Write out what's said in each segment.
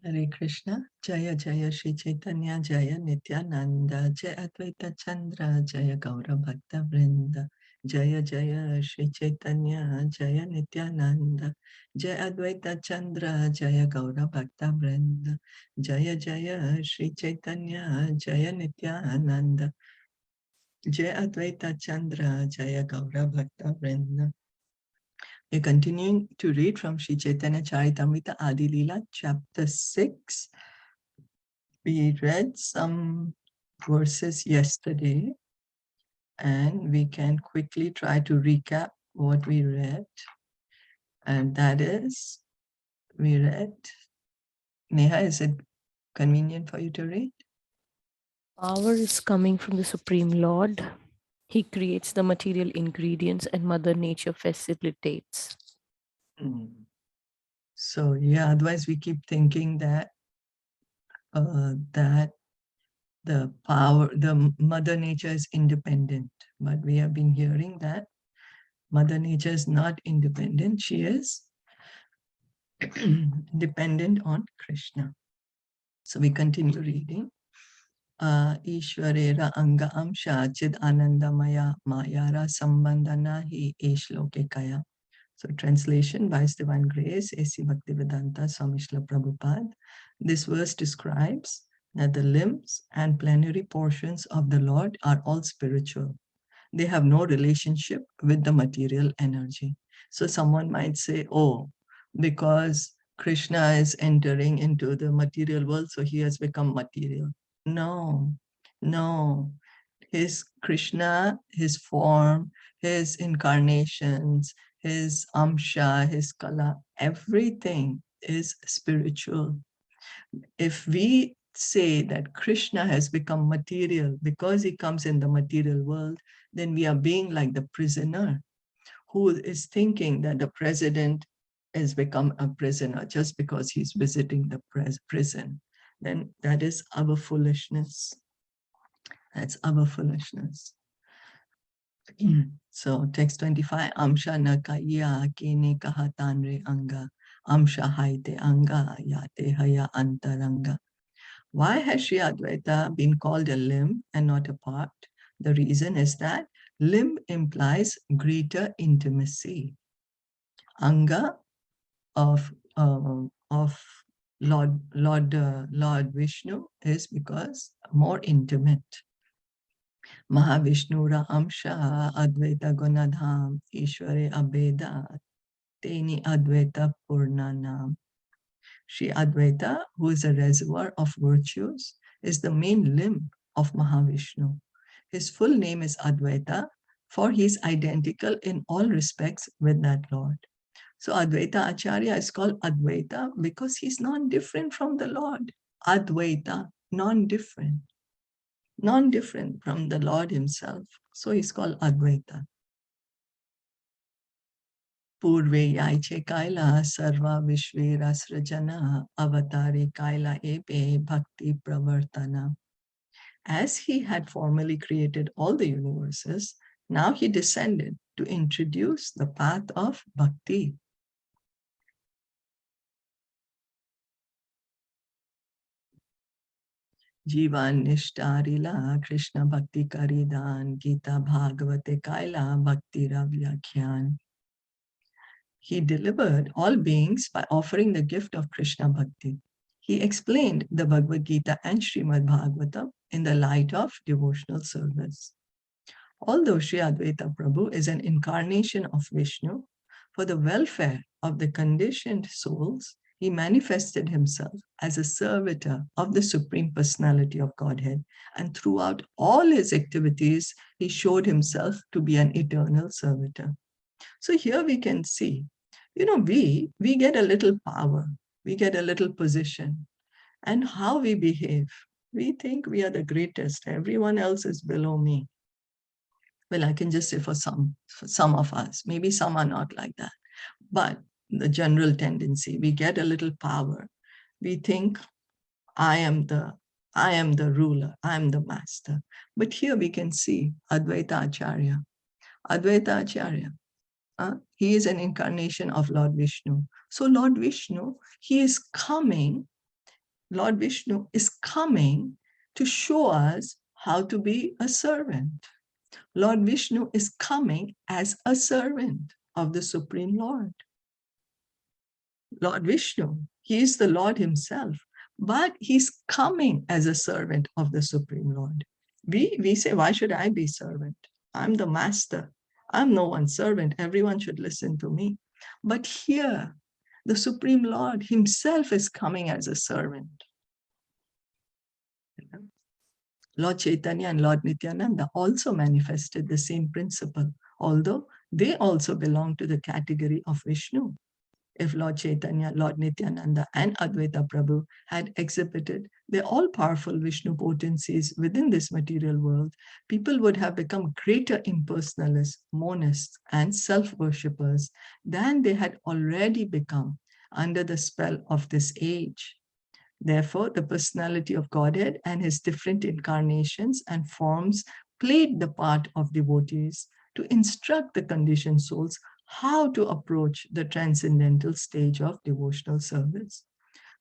Hare Krishna, Jaya Jaya Shri Chaitanya, Jaya Nityananda, Jaya Advaita Chandra, Jaya Gaura Bhakta Vrinda, Jaya Jaya Shri Chaitanya, Jaya Nityananda, Jaya Advaita Chandra, Jaya Gaura Bhakta Vrinda, Jaya Jaya Shri Chaitanya, Jaya Nityananda, Jaya Advaita Chandra, Jaya Gaura Bhakta Vrinda. We're continuing to read from Sri Chaitanya Charitamrita Adi Leela, chapter 6. We read some verses yesterday, and we can quickly try to recap what we read. And that is, we read, Neha, is it convenient for you to read? Power is coming from the Supreme Lord. He creates the material ingredients and Mother Nature facilitates. So yeah, otherwise we keep thinking that that the power, the Mother Nature is independent, but we have been hearing that Mother Nature is not independent. She is dependent on Krishna. So we continue reading. Ishwarera anga amsha chid anandamaya mayara sambandana hi eshloke kaya. So translation by His Divine Grace, A.C. Bhaktivedanta Swami Srila Prabhupada. This verse describes that the limbs and plenary portions of the Lord are all spiritual. They have no relationship with the material energy. So someone might say, oh, because Krishna is entering into the material world, so he has become material. No, no. His Krishna, his form, his incarnations, his amsha, his kala, everything is spiritual. If we say that Krishna has become material because he comes in the material world, then we are being like the prisoner who is thinking that the president has become a prisoner just because he's visiting the prison. Then that is our foolishness. That's our foolishness. So text 25, Amsha na kaya kine kahatanre anga, Amsha haite anga yate haya antaranga. Why has Sri Advaita been called a limb and not a part? The reason is that limb implies greater intimacy. Anga of Lord Vishnu is because more intimate. Mahavishnura Amsha Advaita Gunadham Ishware Abeda Teni Advaita Purnanam. Sri Advaita, who is a reservoir of virtues, is the main limb of Mahavishnu. His full name is Advaita, for he is identical in all respects with that Lord. So Advaita Acharya is called Advaita because he's non-different from the Lord. Advaita, non-different from the Lord himself. So he's called Advaita. Purve yaiche kaila sarva vishve rasrajana avatari kaila ebe bhakti pravartana. As he had formerly created all the universes, now he descended to introduce the path of bhakti. Jivan Nishtarila Krishna Bhakti Karidan Gita Bhagavate Kaila Bhakti Ravyakyan. He delivered all beings by offering the gift of Krishna Bhakti. He explained the Bhagavad Gita and Srimad Bhagavatam in the light of devotional service. Although Sri Advaita Prabhu is an incarnation of Vishnu, for the welfare of the conditioned souls, he manifested himself as a servitor of the Supreme Personality of Godhead, and throughout all his activities, he showed himself to be an eternal servitor. So here we can see, we get a little power, we get a little position, and how we behave. We think we are the greatest, everyone else is below me. Well, I can just say for some of us, maybe some are not like that. But the general tendency, we get a little power. We think I am the ruler, I am the master. But here we can see Advaita Acharya. Advaita Acharya, he is an incarnation of Lord Vishnu. So Lord Vishnu, he is coming Lord Vishnu is coming to show us how to be a servant. Lord Vishnu is coming as a servant of the Supreme Lord. Lord Vishnu, he is the Lord himself, but he's coming as a servant of the Supreme Lord. We say, why should I be servant? I'm the master. I'm no one's servant. Everyone should listen to me. But here, the Supreme Lord himself is coming as a servant. Lord Chaitanya and Lord Nityananda also manifested the same principle, although they also belong to the category of Vishnu. If Lord Chaitanya, Lord Nityananda, and Advaita Prabhu had exhibited their all-powerful Vishnu potencies within this material world, people would have become greater impersonalists, monists, and self-worshippers than they had already become under the spell of this age. Therefore, the personality of Godhead and his different incarnations and forms played the part of devotees to instruct the conditioned souls how to approach the transcendental stage of devotional service.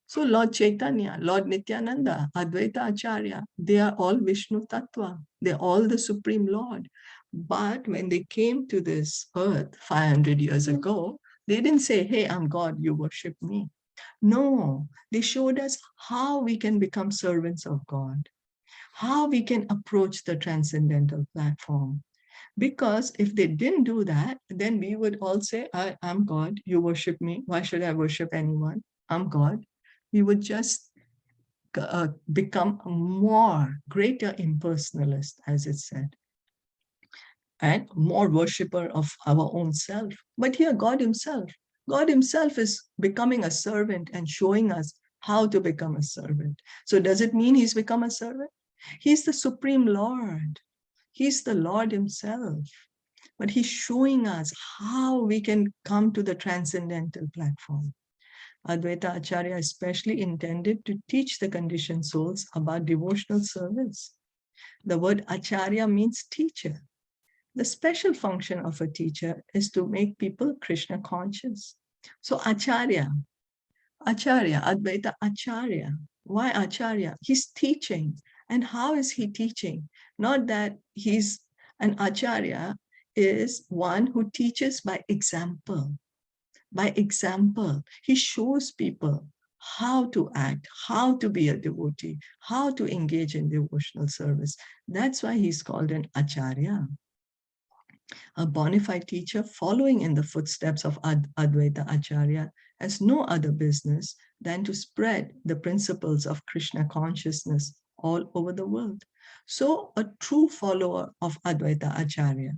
So Lord Chaitanya, Lord Nityananda, Advaita Acharya, they are all Vishnu Tattva. They're all the Supreme Lord. But when they came to this earth 500 years ago, they didn't say, hey, I'm God, you worship me. No, they showed us how we can become servants of God, how we can approach the transcendental platform. Because if they didn't do that, then we would all say, I'm God, you worship me. Why should I worship anyone? I'm God. We would just become a more greater impersonalist, as it said, and more worshiper of our own self. But here, God himself is becoming a servant and showing us how to become a servant. So does it mean he's become a servant? He's the Supreme Lord. He's the Lord himself. But he's showing us how we can come to the transcendental platform. Advaita Acharya especially intended to teach the conditioned souls about devotional service. The word Acharya means teacher. The special function of a teacher is to make people Krishna conscious. So Acharya, Advaita Acharya. Why Acharya? He's teaching. And how is he teaching? Not that he's an Acharya is one who teaches by example. By example, he shows people how to act, how to be a devotee, how to engage in devotional service. That's why he's called an Acharya. A bona fide teacher following in the footsteps of Advaita Acharya has no other business than to spread the principles of Krishna consciousness all over the world. So a true follower of Advaita Acharya,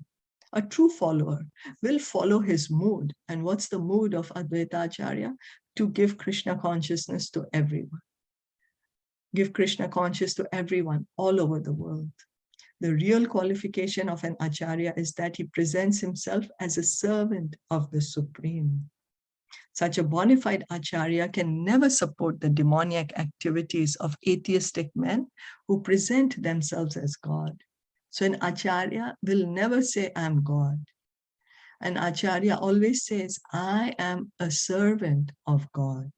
a true follower will follow his mood. And what's the mood of Advaita Acharya? To give Krishna consciousness to everyone. Give Krishna consciousness to everyone all over the world. The real qualification of an Acharya is that he presents himself as a servant of the Supreme. Such a bona fide Acharya can never support the demoniac activities of atheistic men who present themselves as God. So an Acharya will never say, I'm God. An Acharya always says, I am a servant of God.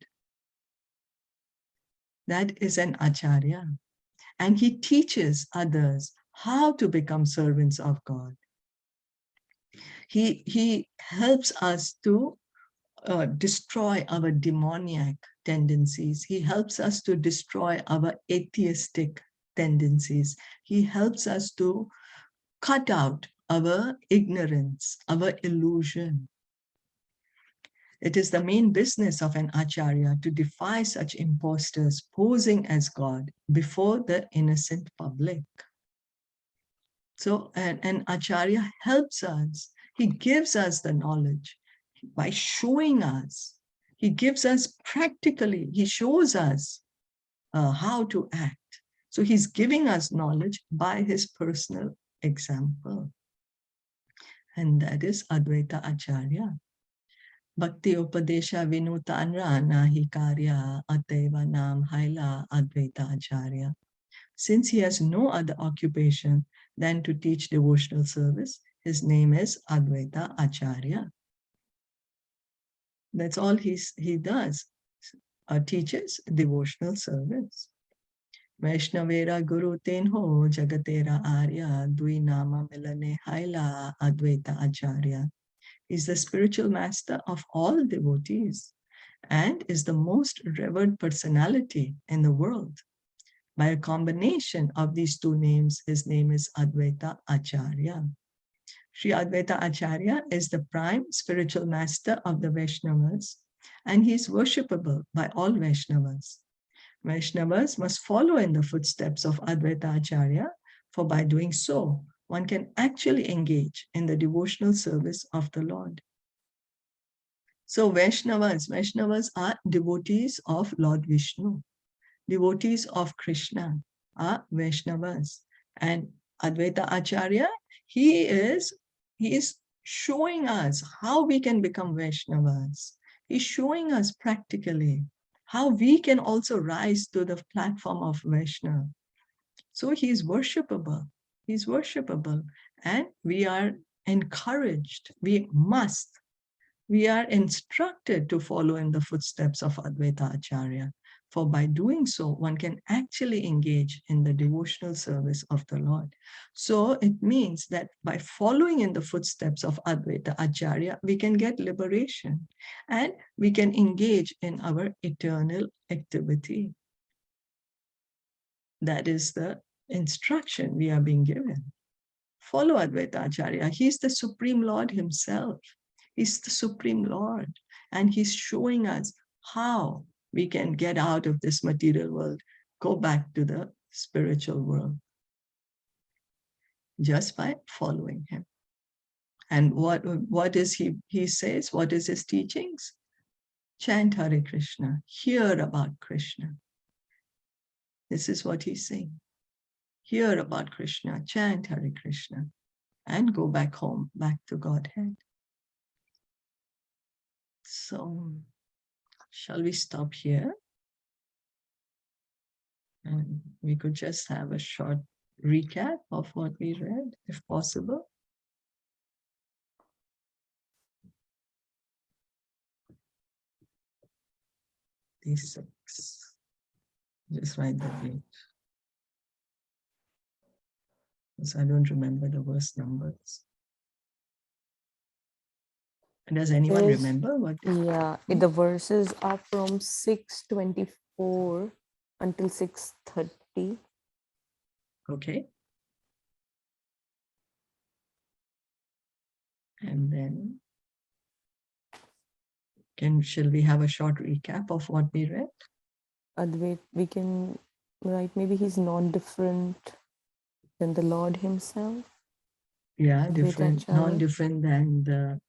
That is an Acharya. And he teaches others how to become servants of God. He helps us to destroy our demoniac tendencies. He helps us to destroy our atheistic tendencies. He helps us to cut out our ignorance, our illusion. It is the main business of an Acharya to defy such imposters posing as God before the innocent public. So an Acharya helps us. He gives us the knowledge by showing us. He gives us practically, he shows us how to act. So he's giving us knowledge by his personal example. And that is Advaita Acharya. Bhakti Upadesha Vinutanra Nahi Karya Ateva Nam Haila Advaita Acharya. Since he has no other occupation than to teach devotional service, his name is Advaita Acharya. That's all he does. teaches devotional service. Vaishnavera Guru Tenho Jagatera Arya Dui Nama Milane Haila Advaita Acharya is the spiritual master of all devotees and is the most revered personality in the world. By a combination of these two names, his name is Advaita Acharya. Sri Advaita Acharya is the prime spiritual master of the Vaishnavas, and he is worshipable by all Vaishnavas. Vaishnavas must follow in the footsteps of Advaita Acharya, for by doing so, one can actually engage in the devotional service of the Lord. So Vaishnavas are devotees of Lord Vishnu. Devotees of Krishna are Vaishnavas. And Advaita Acharya, he is showing us how we can become Vaishnavas. He's showing us practically how we can also rise to the platform of Vaishnava. So he's worshipable. He's worshipable. And we are encouraged, we are instructed to follow in the footsteps of Advaita Acharya. For by doing so, one can actually engage in the devotional service of the Lord. So it means that by following in the footsteps of Advaita Acharya, we can get liberation and we can engage in our eternal activity. That is the instruction we are being given. Follow Advaita Acharya. He's the Supreme Lord himself. He's the Supreme Lord. And he's showing us how we can get out of this material world, go back to the spiritual world, just by following him. And what is he says, what is his teachings? Chant Hare Krishna, hear about Krishna. This is what he's saying. Hear about Krishna, chant Hare Krishna, and go back home, back to Godhead. So, shall we stop here? And we could just have a short recap of what we read, if possible. D6. Just write the date. Because I don't remember the verse numbers. Does anyone remember what? Yeah, the verses are from 6:24 until 6:30. Okay. And then shall we have a short recap of what we read? Advait, we can write, maybe he's non-different than the Lord himself. Yeah, different, non-different than the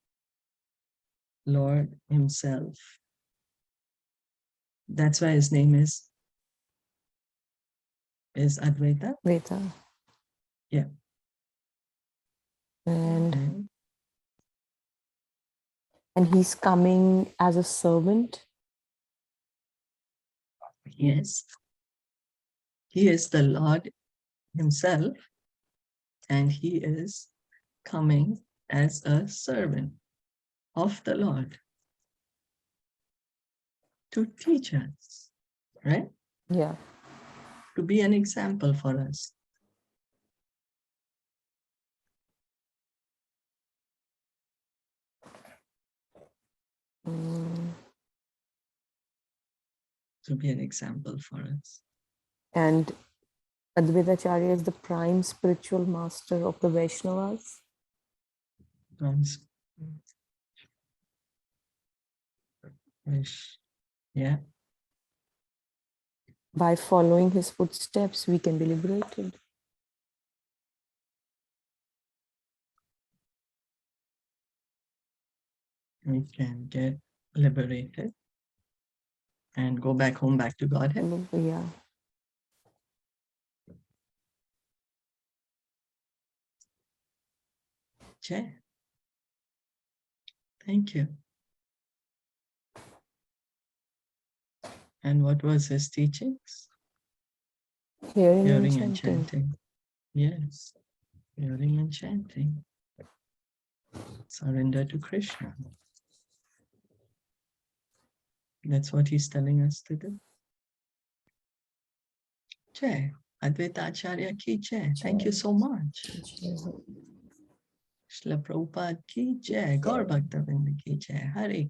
Lord himself. That's why his name is Advaita. Advaita. Yeah. And he's coming as a servant. Yes. He is the Lord himself, and he is coming as a servant of the Lord to teach us, right? Yeah. To be an example for us. To be an example for us. And Advaita Acharya is the prime spiritual master of the Vaishnavas. Yeah. By following his footsteps, we can be liberated. We can get liberated and go back home, back to Godhead. Yeah. Okay. Thank you. And what was his teachings? Hearing and chanting. Yes. Hearing and chanting. Surrender to Krishna. That's what he's telling us to do. Jai. Advaita Acharya ki jai. Thank you so much. Srila Prabhupada ki jai. Gaur Bhakta Vrinda ki jai. Hare